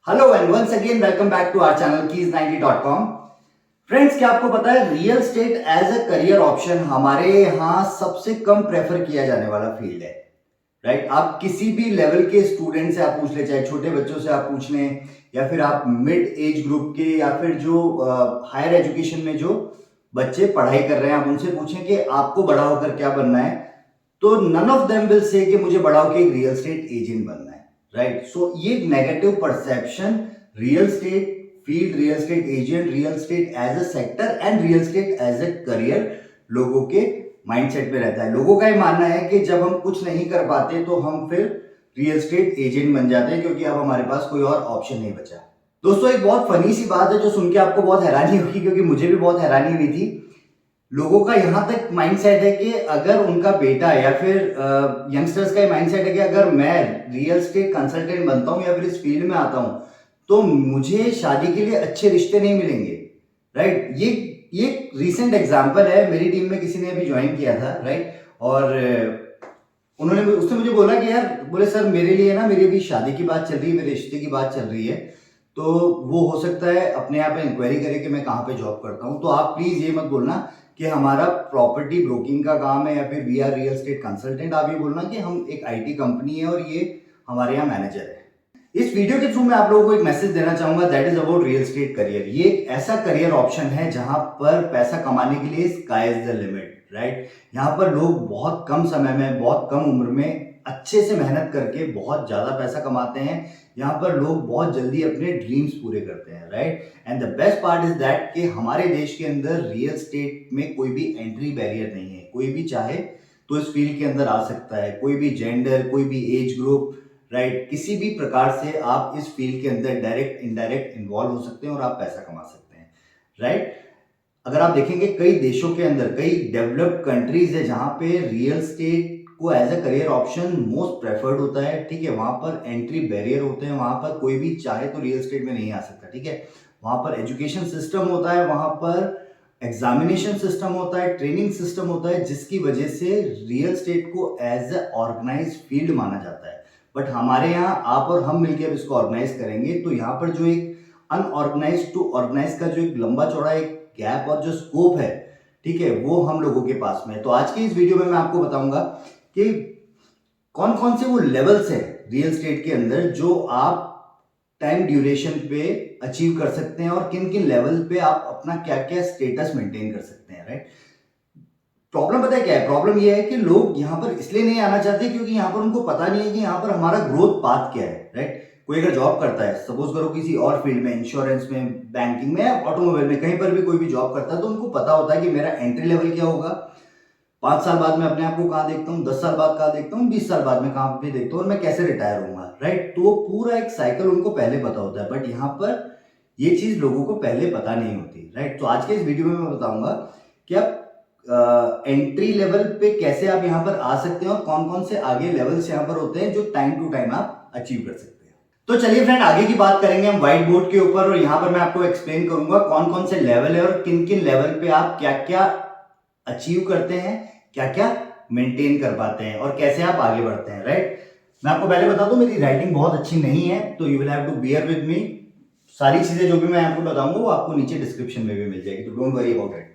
Hello and once again welcome back to our channel keys90.com। Friends, क्या आपको पता है real estate as a career option हमारे यहाँ सबसे कम प्रेफर किया जाने वाला फील्ड है। राइट, आप किसी भी लेवल के स्टूडेंट से आप पूछ ले, चाहे छोटे बच्चों से आप पूछ लें या फिर आप मिड एज ग्रुप के या फिर जो हायर एजुकेशन में जो बच्चे पढ़ाई कर रहे हैं, आप उनसे पूछें कि आपको बड़ा होकर क्या बनना है, तो none of them will say कि मुझे बड़ा होकर एक रियल एस्टेट एजेंट बनना है। राइट, सो ये negative perception real estate field, real estate agent, real estate as a sector and real estate as a career लोगों के माइंडसेट में रहता है। लोगों का ये मानना है कि जब हम कुछ नहीं कर पाते तो हम फिर रियल एस्टेट एजेंट बन जाते हैं क्योंकि अब हमारे पास कोई और ऑप्शन नहीं बचा। दोस्तों, एक बहुत फनी सी बात है जो सुन के आपको बहुत हैरानी होगी, क्योंकि मुझे भी बहुत हैरानी हुई थी। लोगों का यहां तक माइंडसेट है कि अगर उनका बेटा या फिर यंगस्टर्स का माइंडसेट है कि अगर मैं रियल एस्टेट कंसल्टेंट बनता हूं या फिर इस फील्ड में आता हूं तो मुझे शादी के लिए अच्छे रिश्ते नहीं मिलेंगे। राइट, ये रीसेंट एग्जांपल है। मेरी टीम में किसी ने अभी ज्वाइन किया था, राइट, और उसने मुझे बोला कि यार, बोले सर मेरे लिए ना, मेरी अभी शादी की बात चल रही है, मेरे रिश्ते की बात चल रही है, तो वो हो सकता है अपने आप इंक्वायरी करे कि मैं कहाँ पे जॉब करता हूँ, तो आप प्लीज ये मत बोलना कि हमारा प्रॉपर्टी ब्रोकिंग का काम है या फिर we are real estate consultant. आप ये बोलना कि हम एक आईटी कंपनी है और ये हमारे यहाँ मैनेजर है। इस वीडियो के थ्रू मैं आप लोगों को एक मैसेज देना चाहूंगा, that is about real estate career. ये एक ऐसा करियर ऑप्शन है जहां पर पैसा कमाने के लिए sky is the limit. Right, यहाँ पर लोग बहुत कम समय में, बहुत कम उम्र में अच्छे से मेहनत करके बहुत ज्यादा पैसा कमाते हैं। यहाँ पर लोग बहुत जल्दी अपने ड्रीम्स पूरे करते हैं। Right, and the best part is that कि हमारे देश के अंदर रियल एस्टेट में कोई भी एंट्री बैरियर नहीं है। कोई भी चाहे तो इस फील्ड के अंदर आ सकता है, कोई भी जेंडर, कोई भी एज ग्रुप। राइट, किसी भी प्रकार से आप इस फील्ड के अंदर डायरेक्ट इनडायरेक्ट इन्वॉल्व हो सकते हैं और आप पैसा कमा सकते हैं। राइट, अगर आप देखेंगे कई देशों के अंदर, कई डेवलप्ड कंट्रीज है जहां पे रियल एस्टेट को as a career option most preferred होता है। ठीक है, वहां पर एंट्री बैरियर होते हैं, वहां पर कोई भी चाहे तो रियल एस्टेट में नहीं आ सकता। ठीक है, वहां पर एजुकेशन सिस्टम होता है, वहां पर एग्जामिनेशन सिस्टम होता है, ट्रेनिंग सिस्टम होता है, जिसकी वजह से रियल एस्टेट को एज अ ऑर्गेनाइज फील्ड माना जाता है। बट हमारे यहाँ आप और हम मिलकर अब इसको ऑर्गेनाइज करेंगे तो यहाँ पर जो एक अनऑर्गेनाइज टू ऑर्गेनाइज का जो एक लंबा चौड़ा एक गैप और जो स्कोप है, ठीक है, वो हम लोगों के पास में है। तो आज के इस वीडियो में मैं आपको बताऊंगा कि कौन कौन से वो लेवल्स है रियल एस्टेट के अंदर जो आप टाइम ड्यूरेशन पे अचीव कर सकते हैं और किन किन लेवल पे आप अपना क्या क्या स्टेटस मेंटेन कर सकते हैं। राइट, प्रॉब्लम पता है क्या है? प्रॉब्लम ये है कि लोग यहाँ पर इसलिए नहीं आना चाहते क्योंकि यहाँ पर उनको पता नहीं है कि यहाँ पर हमारा ग्रोथ पाथ क्या है। राइट, कोई अगर जॉब करता है, सपोज करो किसी और फील्ड में, इंश्योरेंस में, बैंकिंग में, ऑटोमोबाइल में, कहीं पर भी कोई भी जॉब करता है, तो उनको पता होता है कि मेरा एंट्री लेवल क्या होगा, 5 साल बाद में अपने आप को कहाँ देखता हूँ, 10 साल बाद कहाँ देखता हूँ, 20 साल बाद में कहाँ पे देखता हूँ, और मैं कैसे रिटायर होऊंगा। राइट, तो वो पूरा एक साइकिल उनको पहले पता होता है, बट यहाँ पर ये चीज लोगों को पहले पता नहीं होती। राइट, तो आज के इस वीडियो में मैं बताऊंगा कि आप एंट्री लेवल पे कैसे आप यहाँ पर आ सकते हैं और कौन कौन से आगे लेवल्स यहाँ पर होते हैं जो टाइम टू टाइम आप अचीव कर सकते हैं। तो चलिए फ्रेंड, आगे की बात करेंगे हम व्हाइट बोर्ड के ऊपर, और यहाँ पर मैं आपको एक्सप्लेन करूंगा कौन कौन से लेवल है और किन किन लेवल पे आप क्या क्या अचीव करते हैं, क्या क्या मेंटेन कर पाते हैं और कैसे आप आगे बढ़ते हैं। राइट, मैं आपको पहले बता दूं मेरी राइटिंग बहुत अच्छी नहीं है, तो you will have to bear with me. सारी चीजें जो भी मैं आपको बताऊंगा वो आपको नीचे डिस्क्रिप्शन में भी मिल जाएगी, तो डोंट वरी अबाउट इट।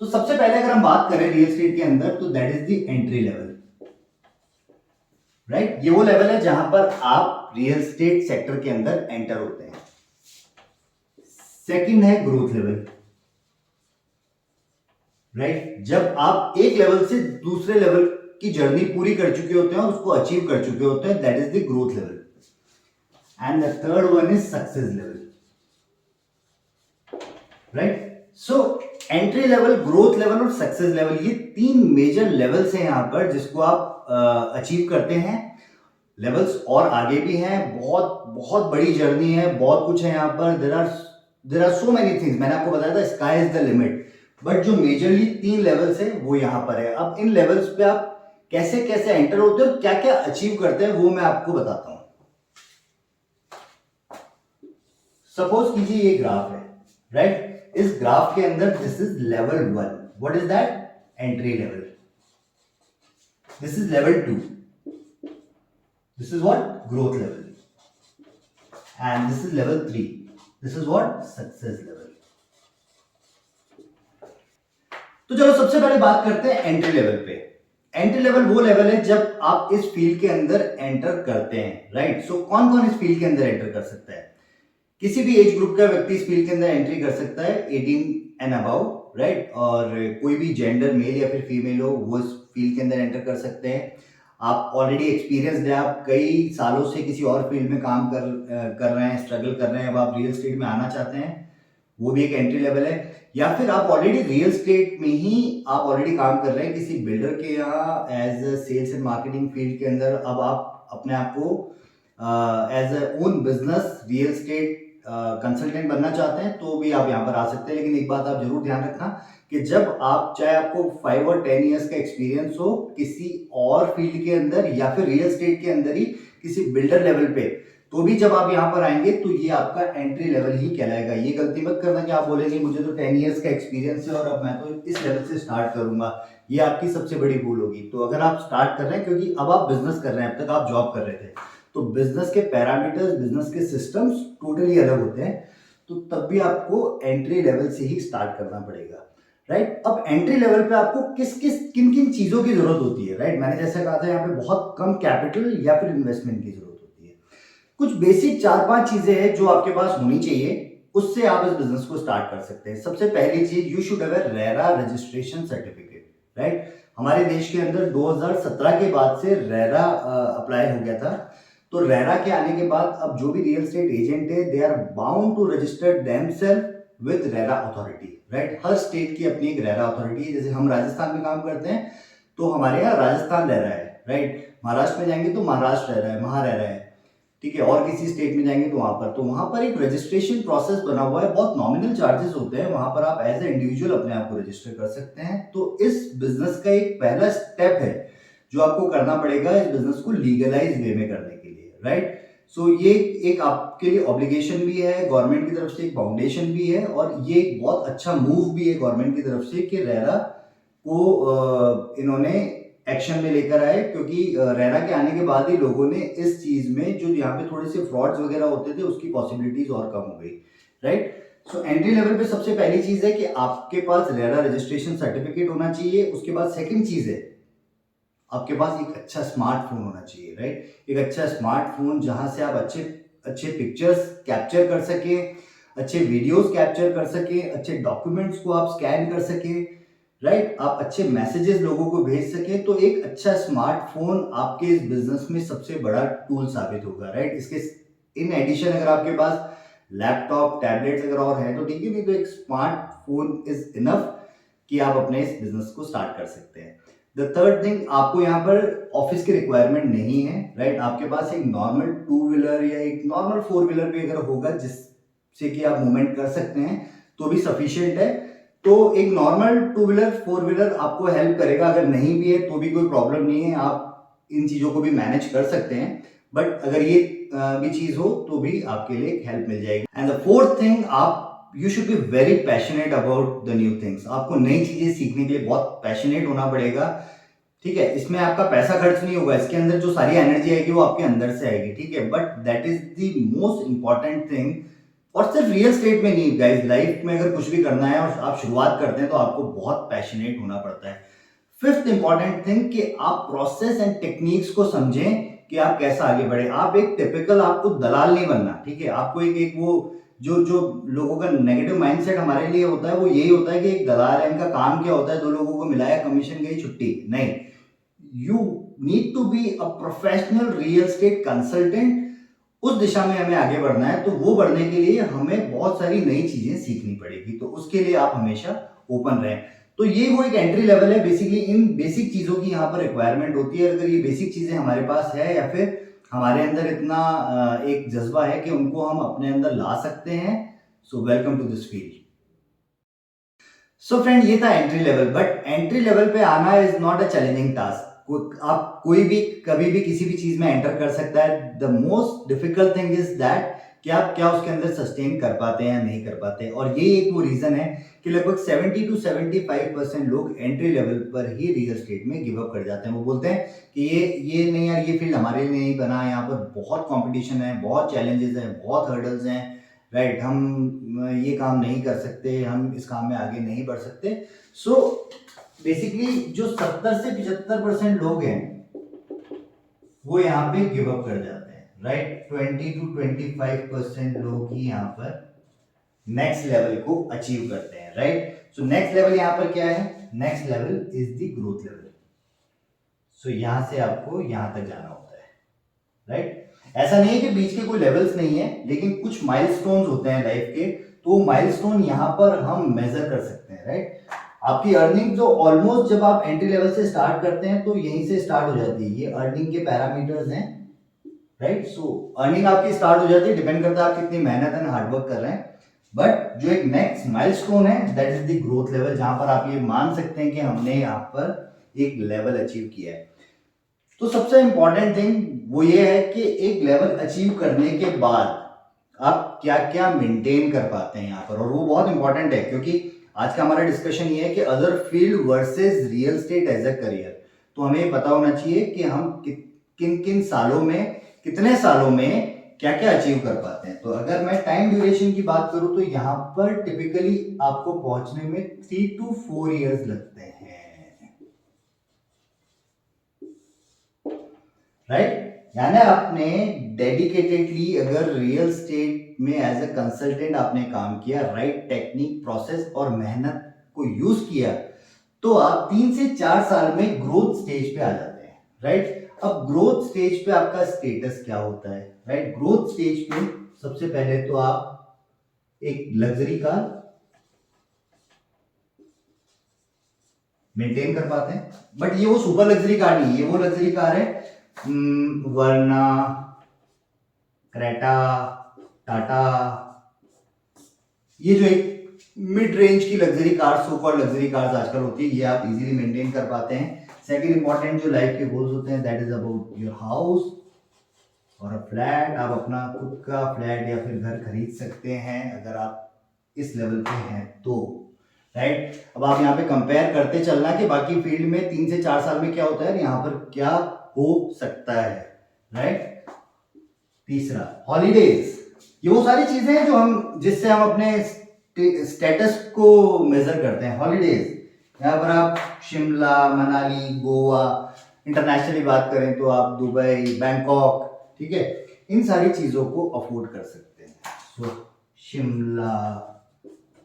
तो सबसे पहले अगर हम बात करें रियल एस्टेट के अंदर, तो that is the entry level. Right, ये वो लेवल है जहां पर आप रियल एस्टेट सेक्टर के अंदर एंटर होते हैं। सेकंड है ग्रोथ लेवल। राइट, जब आप एक लेवल से दूसरे लेवल की जर्नी पूरी कर चुके होते हैं और उसको अचीव कर चुके होते हैं, that is the growth level. And the third one is success level. Right, so entry level, growth level और सक्सेस लेवल, ये तीन मेजर लेवल्स हैं यहां पर जिसको आप अचीव करते हैं। लेवल्स और आगे भी हैं, बहुत बहुत बड़ी जर्नी है, बहुत कुछ है यहाँ पर। There are so many things. मैंने आपको बताया था sky is the limit, but जो मेजरली तीन लेवल्स है वो यहाँ पर है। अब इन लेवल्स पे आप कैसे कैसे एंटर होते हैं और क्या क्या अचीव करते हैं वो मैं आपको बताता हूं। सपोज कीजिए ये ग्राफ है। राइट, इस ग्राफ के अंदर this is level 1। What is that? Entry level. This is level 2। This is what? Growth level. and this is level 3. This is what success level. तो चलो सबसे पहले बात करते हैं एंट्री लेवल पे. एंट्री लेवल वो लेवल है जब आप इस फील्ड के अंदर एंटर करते हैं, राइट. सो कौन कौन इस फील्ड के अंदर एंटर कर सकता है? किसी भी एज ग्रुप का व्यक्ति इस फील्ड के अंदर एंट्री कर सकता है, 18 एंड अबव, राइट. और कोई भी जेंडर मेल या फिर फीमेल हो वो इस फील्ड के अंदर एंटर कर सकते हैं. आप ऑलरेडी एक्सपीरियंस्ड है, आप कई सालों से किसी और फील्ड में काम कर रहे हैं, स्ट्रगल कर रहे हैं, अब आप रियल एस्टेट में आना चाहते हैं, वो भी एक एंट्री लेवल है. या फिर आप ऑलरेडी रियल एस्टेट में ही आप ऑलरेडी काम कर रहे हैं किसी बिल्डर के यहाँ as sales and marketing field के अंदर. अब आप अपने आप को as a own business real estate consultant बनना चाहते हैं तो भी आप यहाँ पर आ सकते हैं. लेकिन एक बात आप जरूर ध्यान रखना कि जब आप, चाहे आपको 5 और 10 ईयर्स का एक्सपीरियंस हो किसी और फील्ड के अंदर या फिर रियल एस्टेट के अंदर ही किसी बिल्डर लेवल पे, तो भी जब आप यहाँ पर आएंगे तो ये आपका एंट्री लेवल ही कहलाएगा. ये गलती मत करना कि आप बोलेंगे मुझे तो 10 ईयर्स का एक्सपीरियंस है और अब मैं तो इस लेवल से स्टार्ट करूंगा. ये आपकी सबसे बड़ी भूल होगी. तो अगर आप स्टार्ट कर रहे हैं, क्योंकि अब आप बिजनेस कर रहे हैं, अब तक आप जॉब कर रहे थे, तो बिजनेस के पैरामीटर्स, बिजनेस के सिस्टम्स टोटली अलग होते हैं. तो तब भी आपको एंट्री लेवल से ही स्टार्ट करना पड़ेगा, राइट. अब एंट्री लेवल पे आपको किन किन चीजों की जरूरत होती है, राइट. मैंने जैसा कहा था यहाँ पे बहुत कम कैपिटल या फिर इन्वेस्टमेंट की जरूरत होती है. कुछ बेसिक 4-5 चीजें हैं जो आपके पास होनी चाहिए, उससे आप इस बिजनेस को स्टार्ट कर सकते हैं. सबसे पहली चीज, you should have a RERA registration certificate, right. हमारे देश के अंदर 2017 के बाद से रेरा अप्लाई हो गया था. तो रेरा के आने के बाद अब जो भी रियल एस्टेट एजेंट है, they are bound to register themselves with RERA authority, right. हर स्टेट की अपनी एक रेरा अथॉरिटी है. जैसे हम राजस्थान में काम करते हैं तो हमारे यहाँ राजस्थान रेरा है, राइट. महाराष्ट्र में जाएंगे तो महाराष्ट्र रेरा है, महारेरा है, ठीक है. और किसी स्टेट में जाएंगे तो वहां पर एक रजिस्ट्रेशन प्रोसेस बना हुआ है. बहुत नॉमिनल चार्जेस होते हैं, वहां पर आप एज ए इंडिविजुअल अपने आप को रजिस्टर कर सकते हैं. तो इस बिजनेस का एक पहला स्टेप है जो आपको करना पड़ेगा इस बिजनेस को लीगलाइज वे में करने के लिए, राइट. सो ये एक आपके लिए ऑब्लिगेशन भी है, गवर्नमेंट की तरफ से एक फाउंडेशन भी है, और ये एक बहुत अच्छा मूव भी है गवर्नमेंट की तरफ से कि रेरा को इन्होंने एक्शन में लेकर आए. क्योंकि रेरा के आने के बाद ही लोगों ने इस चीज में, जो यहाँ पे थोड़े से फ्रॉड्स वगैरह होते थे, उसकी पॉसिबिलिटीज और कम हो गई, राइट. सो एंट्री लेवल पे सबसे पहली चीज है कि आपके पास रेरा रजिस्ट्रेशन सर्टिफिकेट होना चाहिए. उसके बाद सेकंड चीज है आपके पास एक अच्छा स्मार्टफोन होना चाहिए, राइट. एक अच्छा स्मार्टफोन जहां से आप अच्छे पिक्चर्स कैप्चर कर सके, अच्छे वीडियोस कैप्चर कर सके, अच्छे डॉक्यूमेंट्स को आप स्कैन कर सके, राइट. आप अच्छे मैसेजेस लोगों को भेज सके. तो एक अच्छा स्मार्टफोन आपके इस बिजनेस में सबसे बड़ा टूल साबित होगा, राइट. इसके इन एडिशन अगर आपके पास लैपटॉप, टैबलेट्स अगर और है तो ठीक है, नहीं तो एक स्मार्टफोन इज इनफ कि आप अपने इस बिजनेस को स्टार्ट कर सकते हैं. द थर्ड थिंग, आपको यहाँ पर ऑफिस की रिक्वायरमेंट नहीं है, राइट. आपके पास एक नॉर्मल 2 व्हीलर या एक नॉर्मल 4 व्हीलर भी अगर होगा जिससे कि आप मूवमेंट कर सकते हैं तो भी सफिशिएंट है. तो एक नॉर्मल 2 व्हीलर 4 व्हीलर आपको हेल्प करेगा. अगर नहीं भी है तो भी कोई प्रॉब्लम नहीं है, आप इन चीजों को भी मैनेज कर सकते हैं. बट अगर ये भी चीज हो तो भी आपके लिए हेल्प मिल जाएगी. एंड द फोर्थ थिंग, आप you should be very passionate about the new things. आपको नई चीजें सीखने के लिए बहुत पैशनेट होना पड़ेगा, ठीक है. इसमें आपका पैसा खर्च नहीं होगा, इसके अंदर जो सारी एनर्जी आएगी वो आपके अंदर से आएगी, ठीक है. But that is the most important thing. और सिर्फ रियल एस्टेट में नहीं गाइस, लाइफ में अगर कुछ भी करना है और आप शुरुआत करते हैं तो आपको बहुत पैशनेट होना पड़ता है. फिफ्थ इंपॉर्टेंट थिंग कि आप प्रोसेस एंड टेक्निक्स को समझें कि आप कैसा आगे बढ़े. आप एक टिपिकल, आपको दलाल नहीं बनना, ठीक है. आपको एक वो जो लोगों का नेगेटिव माइंडसेट हमारे लिए होता है वो यही होता है कि एक दलाल है, इनका काम क्या होता है, 2 लोगों को मिलाया, कमीशन गई, छुट्टी. नहीं, you need to be a professional real estate consultant. उस दिशा में हमें आगे बढ़ना है, तो वो बढ़ने के लिए हमें बहुत सारी नई चीजें सीखनी पड़ेगी. तो उसके लिए आप हमेशा ओपन रहें. तो ये वो एक एंट्री लेवल है. बेसिकली इन बेसिक चीजों की यहाँ पर रिक्वायरमेंट होती है. अगर ये बेसिक चीजें हमारे पास है या फिर हमारे अंदर इतना एक जज्बा है कि उनको हम अपने अंदर ला सकते हैं, so welcome to this field. So friend, ये था entry level. But entry level पे आना is not a challenging task. आप कोई भी कभी भी किसी भी चीज में एंटर कर सकता है. The most difficult thing is that कि आप क्या उसके अंदर सस्टेन कर पाते हैं या नहीं कर पाते हैं। और ये एक वो रीजन है कि लगभग 70 to 75% लोग एंट्री लेवल पर ही रियल एस्टेट में गिव अप कर जाते हैं। वो बोलते हैं कि ये नहीं यार, ये फील्ड हमारे लिए नहीं बना, यहाँ पर बहुत कंपटीशन है, बहुत चैलेंजेस हैं, बहुत हर्डल्स हैं, राइट, हम ये काम नहीं कर सकते, हम इस काम में आगे नहीं बढ़ सकते। सो बेसिकली जो 70 से 75% लोग हैं वो यहाँ पे गिव अप कर जाते हैं, राइट। 20 to 25% लोग ही यहाँ पर नेक्स्ट लेवल को अचीव करते हैं, राइट। सो नेक्स्ट लेवल यहाँ पर क्या है, next level is the growth level. So यहां से आपको यहां तक जाना होता है, राइट। ऐसा नहीं है कि बीच के कोई लेवल्स नहीं है, लेकिन कुछ माइलस्टोन्स होते हैं लाइफ के, तो माइलस्टोन यहां पर हम मेजर कर सकते हैं, राइट। आपकी अर्निंग जो ऑलमोस्ट जब आप एंट्री लेवल से स्टार्ट करते हैं तो यहीं से स्टार्ट हो जाती है, ये अर्निंग के पैरामीटर्स हैं, राइट। सो अर्निंग आपकी स्टार्ट हो जाती है, डिपेंड करता है आप कितनी मेहनत एंड हार्डवर्क कर रहे हैं। बट जो एक नेक्स्ट माइलस्टोन है that is the growth level, जहां पर आप ये मान सकते हैं कि हमने यहाँ पर एक लेवल अचीव किया है। तो सबसे इंपॉर्टेंट थिंग वो ये है कि एक लेवल अचीव करने के बाद आप क्या क्या मेंटेन कर पाते हैं यहाँ पर, और वो बहुत इंपॉर्टेंट है क्योंकि आज का हमारा डिस्कशन ये है कि other field versus real estate as a career. तो हमें पता होना चाहिए कि हम किन किन सालों में, कितने सालों में क्या क्या अचीव कर पाते हैं। तो अगर मैं टाइम ड्यूरेशन की बात करूं तो यहाँ पर टिपिकली आपको पहुंचने में 3 to 4 इयर्स लगते हैं, राइट। यानी आपने डेडिकेटेडली अगर रियल एस्टेट में एज अ कंसल्टेंट आपने काम किया, राइट टेक्निक, प्रोसेस और मेहनत को यूज किया, तो आप 3 से 4 साल में ग्रोथ स्टेज पे आ जाते हैं, राइट। अब ग्रोथ स्टेज पे आपका स्टेटस क्या होता है, राइट। ग्रोथ स्टेज पे सबसे पहले तो आप एक लग्जरी कार मेंटेन कर पाते हैं, बट ये वो सुपर लग्जरी कार नहीं है, ये वो लग्जरी कार है वर्ना, क्रेटा, टाटा, ये जो एक मिड रेंज की luxury car, super luxury cars आजकल होती है, ये आप इजीली मेंटेन कर पाते हैं। सेकंड इंपॉर्टेंट जो लाइफ के गोल्स होते हैं that is about your house और अ फ्लैट। आप अपना खुद का फ्लैट या फिर घर खरीद सकते हैं अगर आप इस लेवल पे हैं तो, राइट। अब आप यहाँ पे कंपेयर करते चलना कि बाकी फील्ड में 3 से 4 साल में क्या होता है, यहाँ पर क्या हो सकता है, राइट। तीसरा हॉलीडेज, ये वो सारी चीजें हैं जो हम, जिससे हम अपने स्टेटस को मेजर करते हैं। हॉलीडेज यहाँ पर आप शिमला, मनाली, गोवा, इंटरनेशनली बात करें तो आप दुबई, बैंकॉक, ठीक है, इन सारी चीजों को अफोर्ड कर सकते हैं। So Shimla,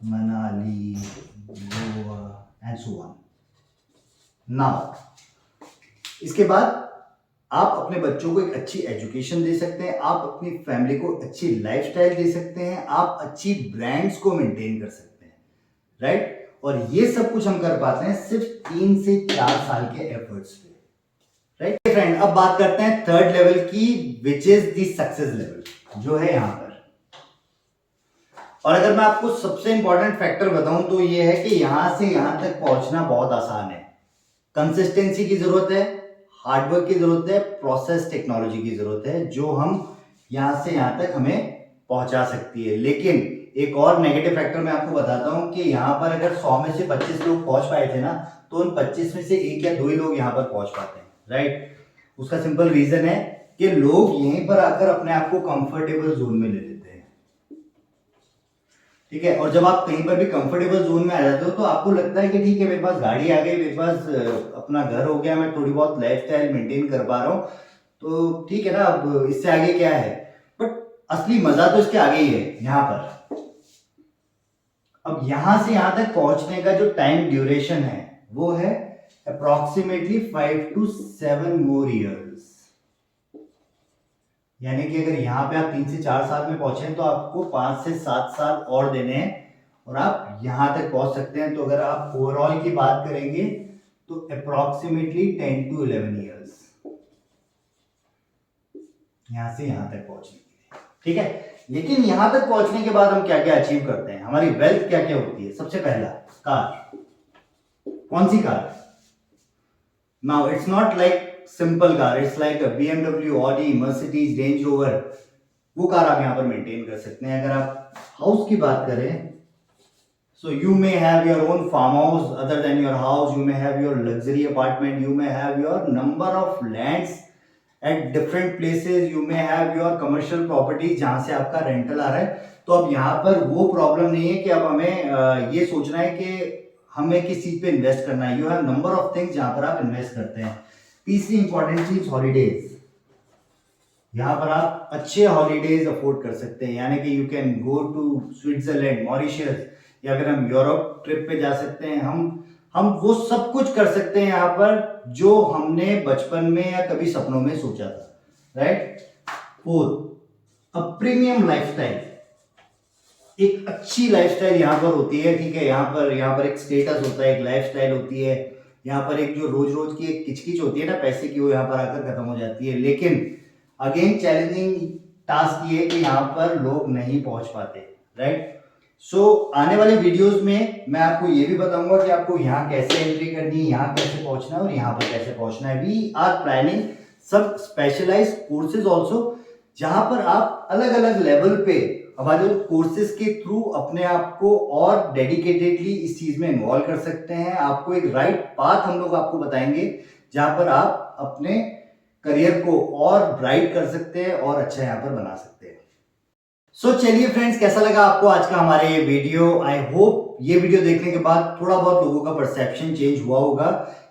Manali, Goa and so on. Now इसके बाद आप अपने बच्चों को एक अच्छी एजुकेशन दे सकते हैं, आप अपनी फैमिली को अच्छी लाइफस्टाइल दे सकते हैं, आप अच्छी ब्रांड्स को मेंटेन कर सकते हैं, राइट। और ये सब कुछ हम कर पाते हैं सिर्फ 3 से 4 साल के एफर्ट्स पे, राइट फ्रेंड। अब बात करते हैं थर्ड लेवल की, which is the success level, जो है यहां पर। और अगर मैं आपको सबसे इंपॉर्टेंट फैक्टर बताऊं तो ये है कि यहां से यहां तक पहुंचना बहुत आसान है। कंसिस्टेंसी की जरूरत है, हार्डवर्क की जरूरत है, प्रोसेस टेक्नोलॉजी की जरूरत है, जो हम यहां से यहां तक हमें पहुंचा सकती है। लेकिन एक और नेगेटिव फैक्टर मैं आपको बताता हूं कि यहां पर अगर 100 में से 25 लोग पहुंच पाए थे ना, तो उन 25 में से 1 या 2 ही लोग यहां पर पहुंच पाते हैं, राइट। उसका सिंपल रीजन है कि लोग यहीं पर आकर अपने आप को कंफर्टेबल जोन में ले लेते हैं, ठीक है। और जब आप कहीं पर भी कंफर्टेबल जोन में आ जाते हो तो आपको लगता है कि ठीक है, मेरे पास गाड़ी आ गई, मेरे पास अपना घर हो गया, मैं थोड़ी बहुत लाइफस्टाइल मेंटेन कर पा रहा हूं, तो ठीक है ना, अब इससे आगे क्या है। बट असली मजा तो इसके आगे ही है यहां पर। अब यहां से यहां तक पहुंचने का जो टाइम ड्यूरेशन है वो है अप्रोक्सीमेटली 5 to 7 मोर इयर्स। यानी कि अगर यहाँ पे आप 3 से 4 साल में पहुंचे तो आपको 5 से 7 साल और देने हैं और आप यहां तक पहुंच सकते हैं। तो अगर आप ओवरऑल की बात करेंगे तो अप्रोक्सीमेटली 10 to 11 इयर्स यहां से यहां तक पहुंचने के लिए, ठीक है। लेकिन यहां तक पहुंचने के बाद हम क्या क्या अचीव करते हैं, हमारी वेल्थ क्या क्या होती है। सबसे पहला कार, कौन सी car. Now it's not like simple car, it's like a BMW, Audi, Mercedes, Range Rover, वो कार आप यहाँ पर मेंटेन कर सकते हैं। अगर आप हाउस की बात करें, so you may have your own farm house other than your house, you may have your luxury apartment, you may have your number of lands at different places, you may have your commercial property जहाँ से आपका rental आ रहा है। तो अब यहाँ पर वो प्रॉब्लम नहीं है कि अब हमें ये सोचना है कि हमें किस चीज पे इन्वेस्ट करना है। You have number of things जहाँ पर आप इन्वेस्ट करते हैं। तीसरी इंपॉर्टेंट चीज हॉलीडेज। यहाँ पर आप अच्छे हॉलीडेज अफोर्ड कर सकते हैं, यानी कि you can go to Switzerland, Mauritius, या फिर हम यूरोप ट्रिप पे जा सकते हैं। हम वो सब कुछ कर सकते हैं यहाँ पर जो हमने बचपन में या कभी सपनों में सोचा था, right. Fourth, a premium lifestyle. एक अच्छी लाइफस्टाइल यहाँ पर होती है, ठीक है। यहाँ पर एक स्टेटस होता है, एक लाइफस्टाइल होती है। यहाँ पर एक जो रोज रोज की एक किचकिच होती है ना पैसे की, वो यहाँ पर आकर खत्म हो जाती है। लेकिन अगेन चैलेंजिंग टास्क ये है कि यहाँ पर लोग नहीं पहुंच पाते, राइट। सो आने वाले वीडियोस में मैं आपको ये भी बताऊंगा कि आपको यहाँ कैसे एंट्री करनी है, यहाँ कैसे पहुंचना है और यहाँ पर कैसे पहुंचना है। वी आर प्लानिंग सब स्पेशलाइज्ड कोर्सेज ऑल्सो, जहां पर आप अलग अलग लेवल पे हमारे कोर्सेज के थ्रू अपने आप को और डेडिकेटेडली इस चीज में इन्वॉल्व कर सकते हैं। आपको एक राइट पाथ हम लोग आपको बताएंगे जहां पर आप अपने करियर को और ब्राइट कर सकते हैं और अच्छा यहाँ पर बना सकते हैं। सो चलिए फ्रेंड्स, कैसा लगा आपको आज का हमारे ये वीडियो। आई होप ये वीडियो देखने के बाद थोड़ा बहुत लोगों का परसेप्शन चेंज हुआ होगा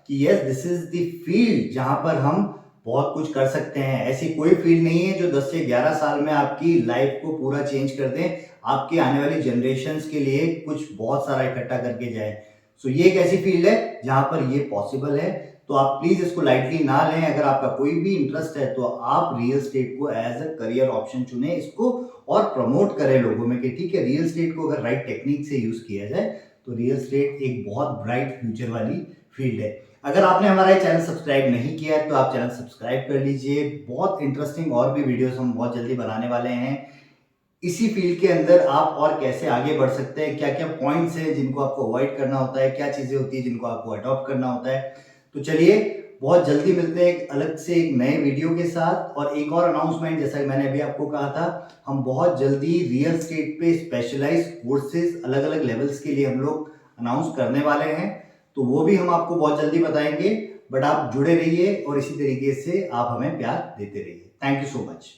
कि yes, this is the field जहां पर हम बहुत कुछ कर सकते हैं। ऐसी कोई फील्ड नहीं है जो 10 से 11 साल में आपकी लाइफ को पूरा चेंज कर दे, आपके आने वाली जनरेशन्स के लिए कुछ बहुत सारा इकट्ठा करके जाए। सो ये एक ऐसी फील्ड है जहां पर ये पॉसिबल है। तो आप प्लीज इसको लाइटली ना लें। अगर आपका कोई भी इंटरेस्ट है तो आप रियल स्टेट को एज अ करियर ऑप्शन चुने, इसको और प्रमोट करें लोगों में कि ठीक है, रियल स्टेट को अगर राइट टेक्निक से यूज किया जाए तो रियल स्टेट एक बहुत ब्राइट फ्यूचर वाली फील्ड है। अगर आपने हमारा चैनल सब्सक्राइब नहीं किया है तो आप चैनल सब्सक्राइब कर लीजिए। बहुत इंटरेस्टिंग और भी वीडियोस हम बहुत जल्दी बनाने वाले हैं। इसी फील्ड के अंदर आप और कैसे आगे बढ़ सकते हैं, क्या क्या पॉइंट्स हैं जिनको आपको अवॉइड करना होता है, क्या चीजें होती है जिनको आपको अडॉप्ट करना होता है। तो चलिए बहुत जल्दी मिलते हैं एक अलग से एक नए वीडियो के साथ। और एक और अनाउंसमेंट, जैसा कि मैंने अभी आपको कहा था, हम बहुत जल्दी रियल स्टेट पे स्पेशलाइज्ड कोर्सेज अलग अलग लेवल्स के लिए हम लोग अनाउंस करने वाले हैं। तो वो भी हम आपको बहुत जल्दी बताएंगे। बट आप जुड़े रहिए और इसी तरीके से आप हमें प्यार देते रहिए। Thank you so much.